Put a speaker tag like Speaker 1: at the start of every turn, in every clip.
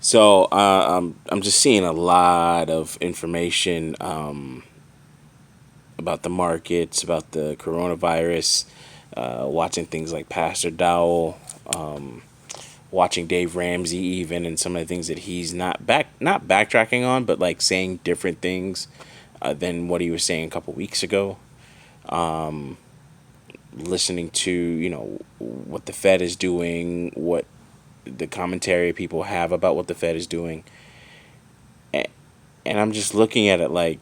Speaker 1: So I'm just seeing a lot of information about the markets, about the coronavirus, watching things like Pastor Dowell, watching Dave Ramsey even, and some of the things that he's not backtracking on, but like saying different things than what he was saying a couple weeks ago. Listening to what the Fed is doing, what the commentary people have about what the Fed is doing, and, and I'm just looking at it like,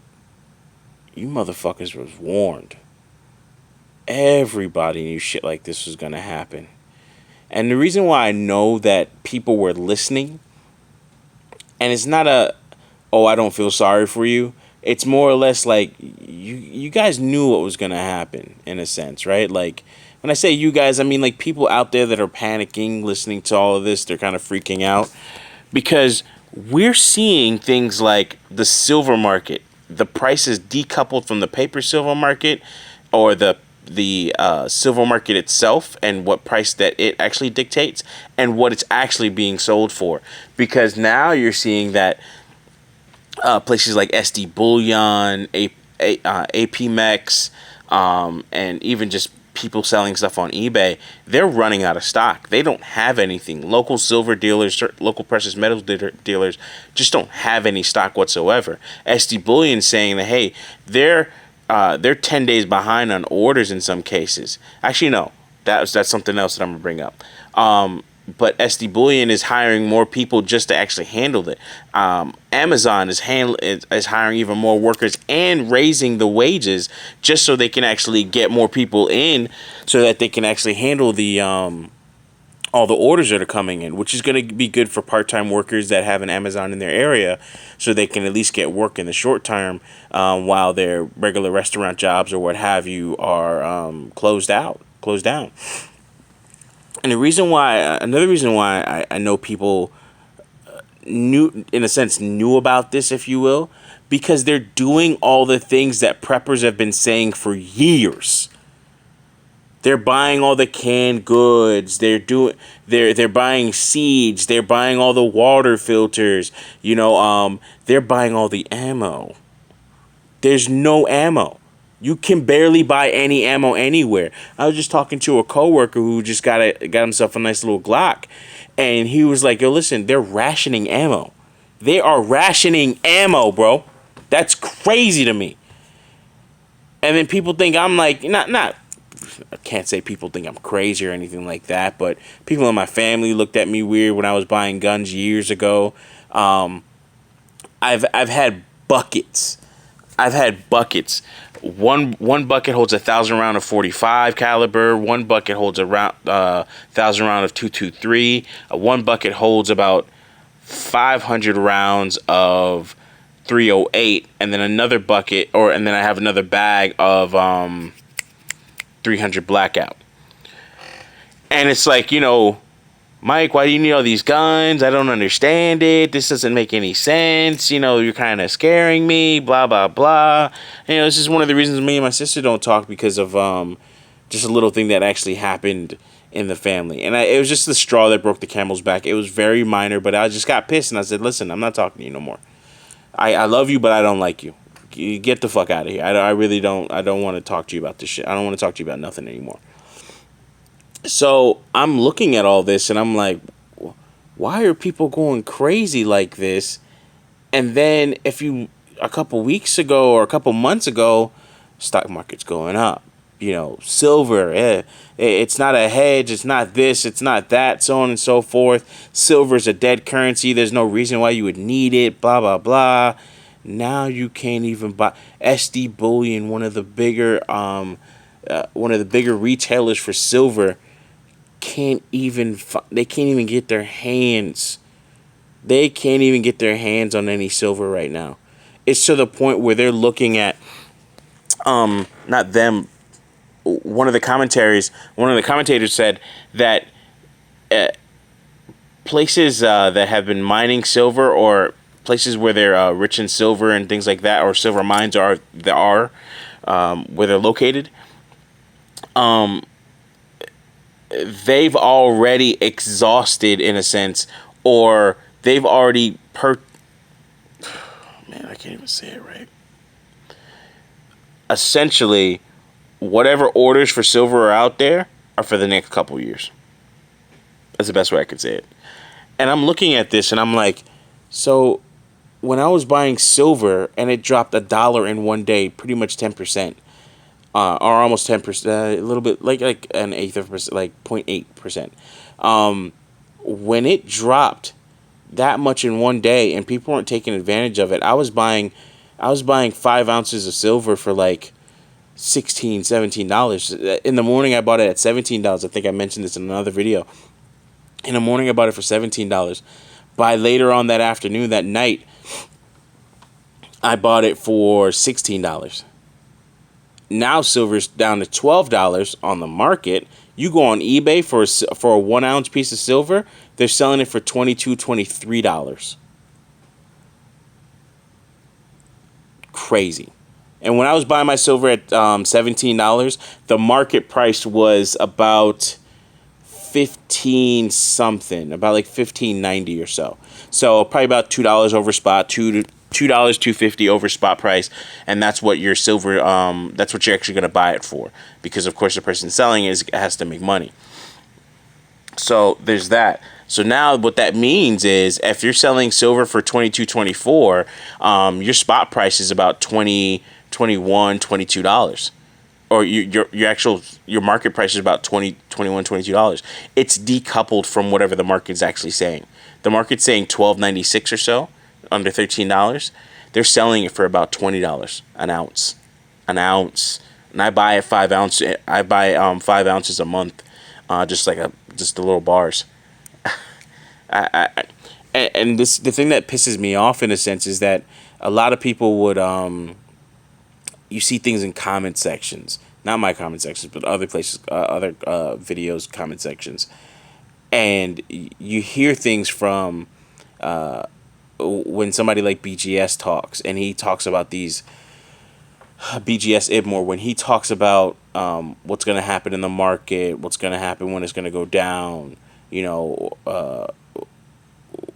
Speaker 1: you motherfuckers was warned. Everybody knew shit like this was gonna happen. And the reason why I know that people were listening, and it's not a, oh, I don't feel sorry for you. It's more or less like you guys knew what was gonna happen in a sense, right? Like when I say you guys, I mean like people out there that are panicking, listening to all of this, they're kind of freaking out because we're seeing things like the silver market, the prices decoupled from the paper silver market, or the silver market itself, and what price that it actually dictates, and what it's actually being sold for. Because now you're seeing that places like SD Bullion, APMEX, and even just people selling stuff on eBay, they're running out of stock. They don't have anything. Local silver dealers, local precious metals dealers just don't have any stock whatsoever. SD Bullion saying that, hey, they're 10 days behind on orders in some cases. Actually, no, that's something else that I'm gonna bring up. But SD Bullion is hiring more people just to actually handle it. Amazon is hiring even more workers and raising the wages just so they can actually get more people in, so that they can actually handle the all the orders that are coming in, which is going to be good for part-time workers that have an Amazon in their area, so they can at least get work in the short term while their regular restaurant jobs or what have you are closed down. And another reason why I know people knew, in a sense, knew about this, if you will, because they're doing all the things that preppers have been saying for years. They're buying all the canned goods. They're buying seeds. They're buying all the water filters. They're buying all the ammo. There's no ammo. You can barely buy any ammo anywhere. I was just talking to a coworker who just got himself a nice little Glock, and he was like, "Yo, listen, they're rationing ammo. They are rationing ammo, bro. That's crazy to me." And then people think I'm like, not. I can't say people think I'm crazy or anything like that, but people in my family looked at me weird when I was buying guns years ago. I've had buckets. I've had buckets. One bucket holds 1,000 round of 45 caliber. One bucket holds a 1,000 round of 223. One bucket holds about 500 rounds of 308, and then I have another bag of 300 blackout. And it's like, Mike, why do you need all these guns? I don't understand it. This doesn't make any sense. You're kind of scaring me, blah, blah, blah. This is one of the reasons me and my sister don't talk, because of just a little thing that actually happened in the family. And it was just the straw that broke the camel's back. It was very minor, but I just got pissed and I said, listen, I'm not talking to you no more. I love you, but I don't like you. Get the fuck out of here. I really don't. I don't want to talk to you about this shit. I don't want to talk to you about nothing anymore. So I'm looking at all this and I'm like, why are people going crazy like this? And then a couple weeks ago or a couple months ago, stock market's going up. Silver, it's not a hedge, it's not this, it's not that, so on and so forth. Silver's a dead currency. There's no reason why you would need it, blah, blah, blah. Now you can't even buy SD Bullion, one of the bigger retailers for silver. They can't even get their hands. They can't even get their hands on any silver right now. It's to the point where they're looking at, not them. One of the commentators said that places that have been mining silver, or places where they're rich in silver and things like that, or silver mines are where they're located, they've already exhausted, in a sense, or they've already man, I can't even say it right. Essentially, whatever orders for silver are out there are for the next couple years. That's the best way I could say it. And I'm looking at this and I'm like, so when I was buying silver and it dropped $1 in one day, pretty much 10%, or almost 10%, a little bit like an eighth of a percent, like 0.8%. When it dropped that much in one day and people weren't taking advantage of it, I was buying 5 ounces of silver for like $16, $17. In the morning I bought it at $17. I think I mentioned this in another video. In the morning I bought it for $17. By later on that afternoon, that night, I bought it for $16. Now silver's down to $12 on the market. You go on eBay for a 1 ounce piece of silver, they're selling it for $22, $23. Crazy. And when I was buying my silver at $17, the market price was about 15 something, about like 15.90 or so. So probably about $2 over spot, $2.50 over spot price, and that's what your silver that's what you're actually going to buy it for, because of course the person selling has to make money. So there's that. So now what that means is if you're selling silver for 22, 24, your spot price is about 20, 21, $22. Or your market price is about 20, 21, $22. It's decoupled from whatever the market's actually saying. The market's saying $12.96 or so, under $13. They're selling it for about $20 an ounce. An ounce. And I buy it 5 ounces. I buy 5 ounces a month, just the little bars. And the thing that pisses me off in a sense is that a lot of people would you see things in comment sections, not my comment sections, but other places, other videos comment sections, and you hear things from when somebody like BGS talks, and he talks about these BGS Ibmore, when he talks about what's going to happen in the market, what's going to happen when it's going to go down,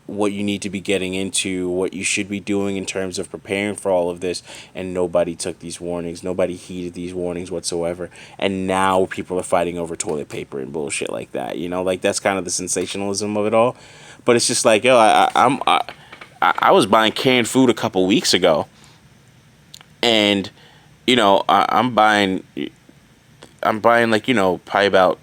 Speaker 1: what you need to be getting into, what you should be doing in terms of preparing for all of this, and nobody took these warnings, nobody heeded these warnings whatsoever, and now people are fighting over toilet paper and bullshit like that, like that's kind of the sensationalism of it all. But it's just like, yo, I was buying canned food a couple weeks ago, and I'm buying like, probably about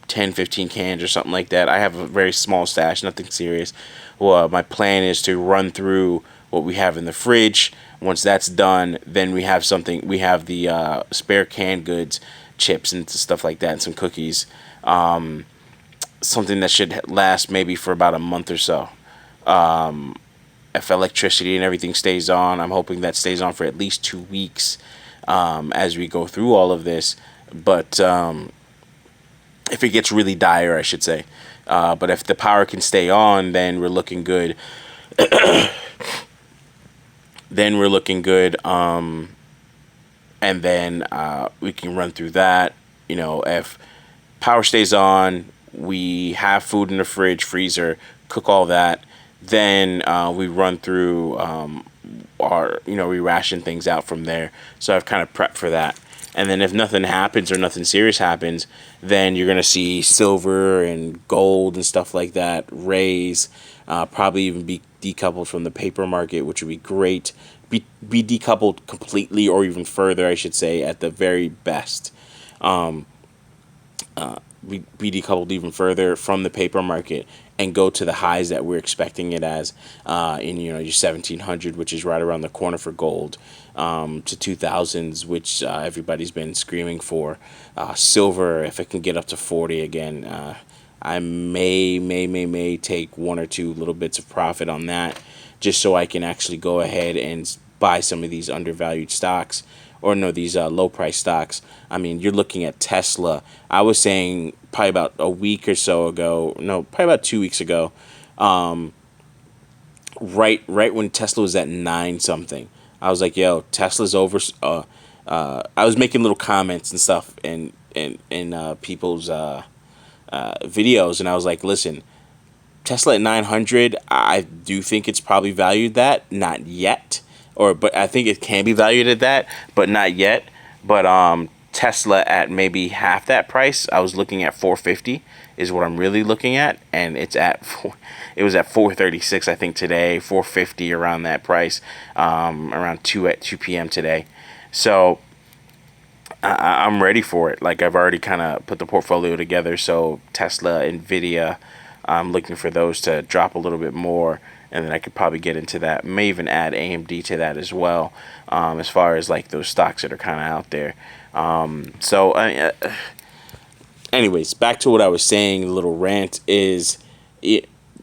Speaker 1: 10, 15 cans or something like that. I have a very small stash, nothing serious. Well, my plan is to run through what we have in the fridge. Once that's done, then we have the spare canned goods, chips and stuff like that, and some cookies. Something that should last maybe for about a month or so. If electricity and everything stays on, I'm hoping that stays on for at least 2 weeks as we go through all of this. But if it gets really dire, I should say. But if the power can stay on, then we're looking good. Then we're looking good. And then we can run through that. If power stays on, we have food in the fridge, freezer, cook all that. Then we run through we ration things out from there. So I've kind of prepped for that. And then if nothing happens or nothing serious happens, then you're going to see silver and gold and stuff like that raise, probably even be decoupled from the paper market, which would be great. Be decoupled completely, or even further, I should say, at the very best. Be decoupled even further from the paper market and go to the highs that we're expecting it as in your 1700, which is right around the corner for gold, to 2000s, which everybody's been screaming for. Silver, if it can get up to 40 again, I may take one or two little bits of profit on that, just so I can actually go ahead and buy some of these undervalued stocks, or no, these low price stocks. I mean, you're looking at Tesla. I was saying probably about a week or so ago, no, probably about 2 weeks ago, right when Tesla was at 9 something, I was like, yo, Tesla's over. I was making little comments and stuff in people's videos, and I was like, listen, Tesla at 900, I do think it's probably valued that, not yet. But I think it can be valued at that, but not yet. But Tesla at maybe half that price, I was looking at 450 is what I'm really looking at, and it was at 436 I think today, 450 around that price, around 2 p.m. today. So I'm ready for it. Like, I've already kind of put the portfolio together. So Tesla, Nvidia, I'm looking for those to drop a little bit more, and then I could probably get into that. May even add AMD to that as well, as far as like those stocks that are kind of out there. Anyways, back to what I was saying. The little rant is,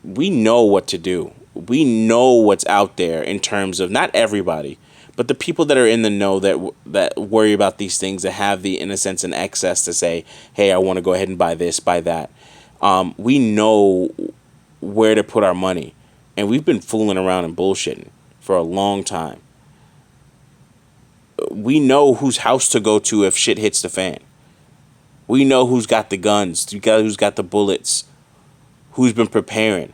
Speaker 1: we know what to do. We know what's out there in terms of, not everybody, but the people that are in the know, that worry about these things, that have the innocence and excess to say, hey, I want to go ahead and buy this, buy that. We know where to put our money, and we've been fooling around and bullshitting for a long time. We know whose house to go to if shit hits the fan. We know who's got the guns, who's got the bullets, who's been preparing.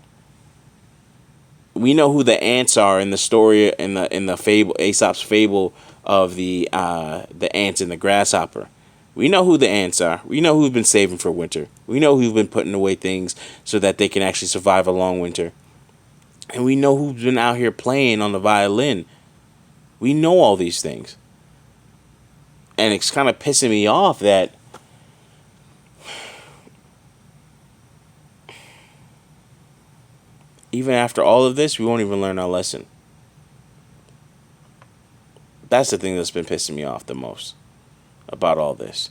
Speaker 1: We know who the ants are in the story, in the fable, Aesop's fable of the ants and the grasshopper. We know who the ants are. We know who's been saving for winter. We know who's been putting away things so that they can actually survive a long winter. And we know who's been out here playing on the violin. We know all these things. And it's kind of pissing me off that even after all of this, we won't even learn our lesson. That's the thing that's been pissing me off the most about all this.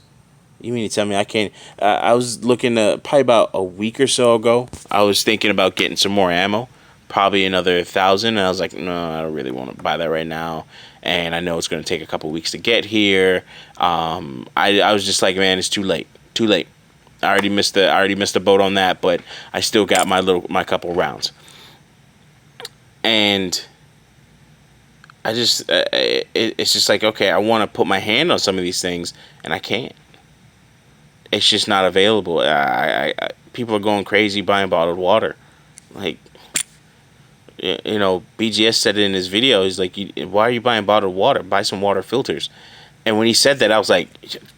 Speaker 1: You mean to tell me I can't? I was looking at probably about a week or so ago. I was thinking about getting some more ammo, probably another 1,000, and I was like, no, I don't really want to buy that right now. And I know it's going to take a couple weeks to get here. I was just like, man, it's too late. Too late. I already missed the boat on that, but I still got my couple rounds. And I just it's just like, okay, I want to put my hand on some of these things, and I can't. It's just not available. People are going crazy buying bottled water. Like, BGS said it in his video. He's like, why are you buying bottled water? Buy some water filters. And when he said that, I was like,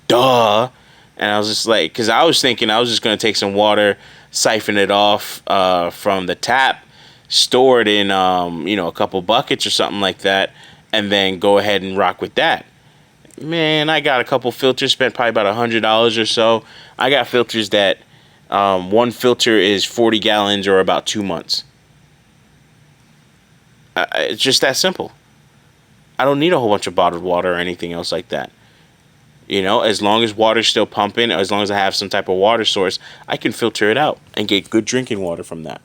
Speaker 1: duh. And I was just like, because I was thinking I was just going to take some water, siphon it off from the tap, store it in, a couple buckets or something like that, and then go ahead and rock with that. Man, I got a couple filters, spent probably about $100 or so. I got filters that one filter is 40 gallons or about 2 months. It's just that simple. I don't need a whole bunch of bottled water or anything else like that. As long as water's still pumping, or as long as I have some type of water source, I can filter it out and get good drinking water from that.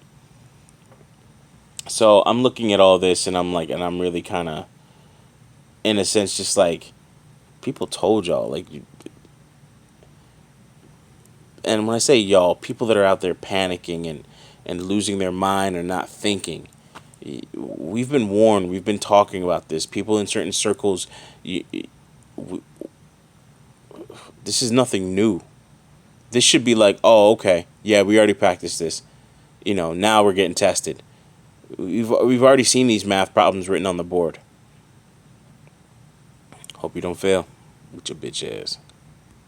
Speaker 1: So I'm looking at all this, and I'm really kind of, in a sense, just like, people told y'all, like, and when I say y'all, people that are out there panicking and losing their mind or not thinking. We've been warned. We've been talking about this. People in certain circles, this is nothing new. This should be like, oh, okay, yeah, we already practiced this. Now we're getting tested. We've already seen these math problems written on the board. Hope you don't fail with your bitch ass.